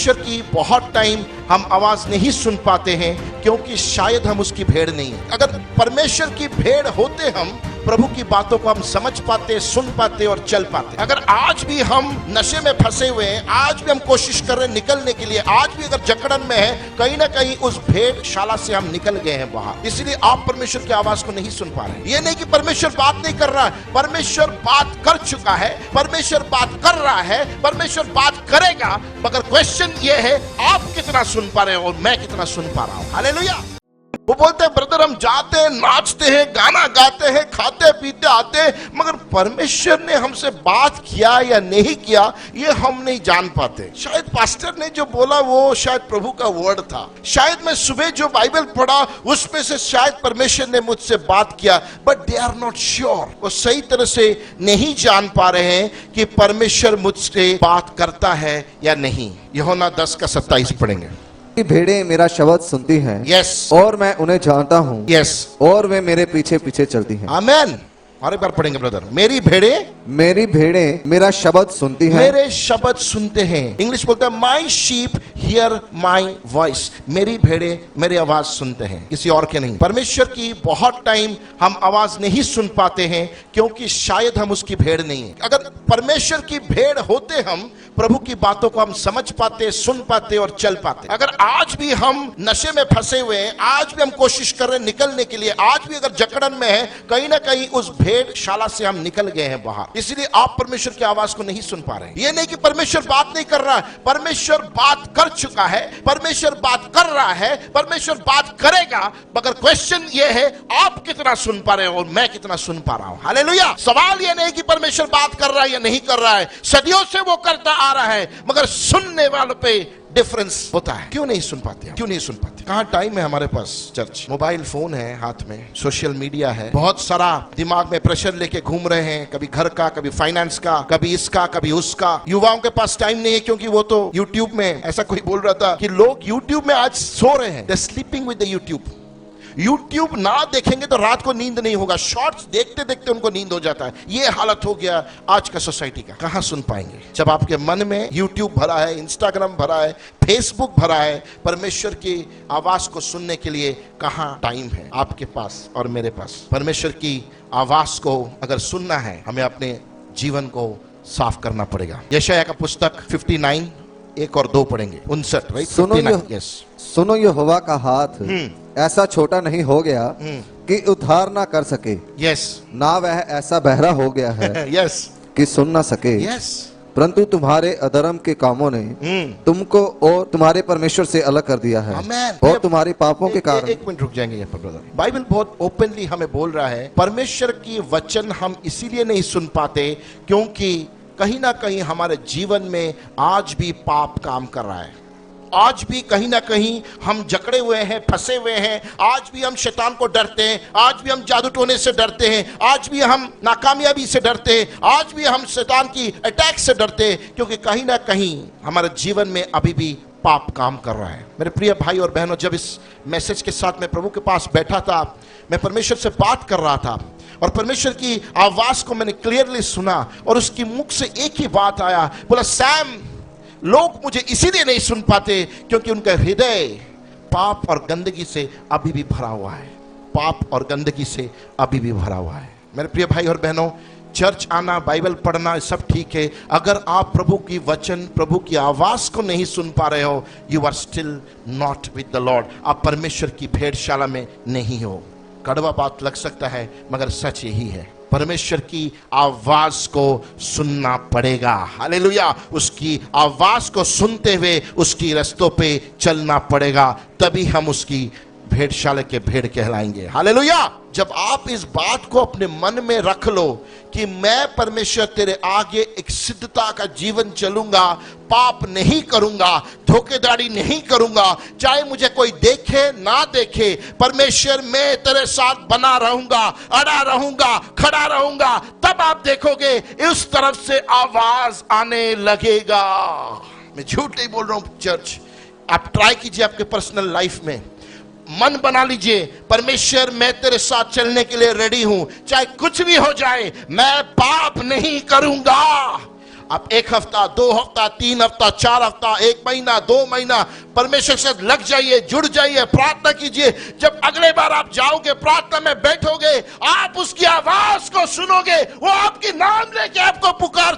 परमेश्वर की बहुत टाइम हम आवाज नहीं सुन पाते हैं क्योंकि शायद हम उसकी भेड़ नहीं है। अगर परमेश्वर की भेड़ होते हम प्रभु की बातों को हम समझ पाते, सुन पाते और चल पाते। अगर आज भी हम नशे में फंसे हुए हैं, आज भी हम कोशिश कर रहे हैं निकलने के लिए, आज भी अगर जकड़न में है, कहीं ना कहीं उस भेड़शाला से हम निकल गए हैं बाहर, इसलिए आप परमेश्वर की आवाज को नहीं सुन पा रहे। ये नहीं कि परमेश्वर बात नहीं कर रहा है, परमेश्वर बात कर चुका है, परमेश्वर बात कर रहा है, परमेश्वर बात करेगा, मगर क्वेश्चन ये है आप कितना सुन पा रहे हो और मैं कितना सुन पा रहा हूं। हालेलुया। वो बोलते हैं ब्रदर हम जाते हैं, नाचते हैं, गाना गाते हैं, खाते पीते आते हैं, मगर परमेश्वर ने हमसे बात किया या नहीं किया ये हम नहीं जान पाते। शायद पास्टर ने जो बोला वो शायद प्रभु का वर्ड था, शायद मैं सुबह जो बाइबल पढ़ा उसमें से शायद परमेश्वर ने मुझसे बात किया, but they are not sure. वो सही तरह से नहीं जान पा रहे हैं कि परमेश्वर मुझसे बात करता है या नहीं। यूहन्ना 10:27 पढ़ेंगे। भेड़ें मेरा शब्द सुनती हैं, यस, और मैं उन्हें जानता हूँ, यस, और वे मेरे पीछे पीछे चलती हैं। आमेन। और एक बार पढ़ेंगे ब्रदर। मेरी भेड़ें मेरा शब्द सुनती हैं, मेरे शब्द सुनते हैं। इंग्लिश बोलते हैं माई शीप हियर माई वॉइस। मेरी भेड़ें मेरी आवाज सुनते हैं, किसी और के नहीं। परमेश्वर की बहुत टाइम हम आवाज नहीं सुन पाते हैं क्योंकि शायद हम उसकी भेड़ नहीं है। अगर परमेश्वर की भेड़ होते हम प्रभु की बातों को हम समझ पाते, सुन पाते और चल पाते। अगर आज भी हम नशे में फंसे हुए हैं, आज भी हम कोशिश कर रहे हैं निकलने के लिए, आज भी अगर जकड़न में है, कहीं ना कहीं उस भेड़शाला से हम निकल गए हैं बाहर, इसलिए आप परमेश्वर की आवाज को नहीं सुन पा रहे। ये नहीं कि परमेश्वर बात नहीं कर रहा है, परमेश्वर बात कर चुका है, परमेश्वर बात कर रहा है, परमेश्वर बात करेगा, मगर क्वेश्चन ये है आप कितना सुन पा रहे हो और मैं कितना सुन पा रहा हूं। हालेलुया। सवाल ये नहीं कि परमेश्वर बात कर रहा है या नहीं कर रहा है, सदियों से वो करता आ रहा है, मगर सुनने वालों पे डिफरेंस होता है। क्यों नहीं सुन पाते, क्यों नहीं सुन पाते? कहाँ टाइम है हमारे पास? चर्च, मोबाइल फोन है हाथ में, सोशल मीडिया है, बहुत सारा दिमाग में प्रेशर लेके घूम रहे हैं, कभी घर का, कभी फाइनेंस का, कभी इसका, कभी उसका। युवाओं के पास टाइम नहीं है क्योंकि वो तो यूट्यूब में, ऐसा कोई बोल रहा था कि लोग यूट्यूब में आज सो रहे हैं, they sleeping with the YouTube. YouTube ना देखेंगे तो रात को नींद नहीं होगा, शॉर्ट्स देखते देखते उनको नींद हो जाता है। ये हालत हो गया आज का सोसाइटी का। कहां सुन पाएंगे जब आपके मन में यूट्यूब भरा है, इंस्टाग्राम भरा है, फेसबुक भरा है? परमेश्वर की आवाज को सुनने के लिए कहां टाइम है आपके पास और मेरे पास? परमेश्वर की आवाज को अगर सुनना है, हमें अपने जीवन को साफ करना पड़ेगा। यशायाह का पुस्तक 59 1 और 2 पढ़ेंगे। 59, राइट? सुनो यहोवा का हाथ ऐसा छोटा नहीं हो गया कि उद्धार ना कर सके, यस, ना वह ऐसा बहरा हो गया है यस, कि सुन ना सके, यस, परंतु तुम्हारे अधर्म के कामों ने तुमको और तुम्हारे परमेश्वर से अलग कर दिया है, और तुम्हारे पापों के कारण। एक मिनट रुक जाएंगे यहाँ पर ब्रदर। बाइबल बहुत ओपनली हमें बोल रहा है परमेश्वर की वचन हम इसीलिए नहीं सुन पाते क्योंकि कहीं ना कहीं हमारे जीवन में आज भी पाप काम कर रहा है। आज भी कहीं ना कहीं हम जकड़े हुए हैं, फंसे हुए हैं। आज भी हम शैतान को डरते हैं, आज भी हम जादू टोने से डरते हैं, आज भी हम नाकामयाबी से डरते हैं, आज भी हम शैतान की अटैक से डरते हैं, क्योंकि कहीं ना कहीं हमारे जीवन में अभी भी पाप काम कर रहा है। मेरे प्रिय भाई और बहनों, जब इस मैसेज के साथ मैं प्रभु के पास बैठा था, मैं परमेश्वर से बात कर रहा था और परमेश्वर की आवाज को मैंने क्लियरली सुना और उसकी मुख से एक ही बात आया, बोला सैम, लोग मुझे इसीलिए नहीं सुन पाते क्योंकि उनका हृदय पाप और गंदगी से अभी भी भरा हुआ है। पाप और गंदगी से अभी भी भरा हुआ है। मेरे प्रिय भाई और बहनों, चर्च आना, बाइबल पढ़ना सब ठीक है, अगर आप प्रभु की वचन, प्रभु की आवाज को नहीं सुन पा रहे हो, you are still not with the Lord. आप परमेश्वर की भेड़शाला में नहीं हो। कड़वा बात लग सकता है मगर सच यही है, परमेश्वर की आवाज को सुनना पड़ेगा। हालेलुया। उसकी आवाज को सुनते हुए उसकी रास्तों पे चलना पड़ेगा, तभी हम उसकी भेड़शाला के भेड़ कहलाएंगे। हालेलुया। जब आप इस बात को अपने मन में रख लो कि मैं परमेश्वर तेरे आगे एक सिद्धता का जीवन चलूंगा, पाप नहीं करूंगा, धोखेधड़ी नहीं करूंगा, चाहे मुझे कोई देखे ना देखे, परमेश्वर मैं तेरे साथ बना रहूंगा, अड़ा रहूंगा, खड़ा रहूंगा, तब आप देखोगे उस तरफ से आवाज आने लगेगा। मैं झूठ नहीं बोल रहा हूं चर्च। आप ट्राई कीजिए अपने पर्सनल लाइफ में, मन बना लीजिए, परमेश्वर मैं तेरे साथ चलने के लिए रेडी हूं, चाहे कुछ भी हो जाए, मैं पाप नहीं करूंगा। आप 1 हफ्ता, 2 हफ्ता, 3 हफ्ता, 4 हफ्ता, 1 महीना, 2 महीना परमेश्वर से लग जाइए, जुड़ जाइए, प्रार्थना कीजिए। जब अगले बार आप जाओगे, प्रार्थना में बैठोगे, आप उसकी आवाज को सुनोगे, वो आपकी नाम लेके आपको पुकार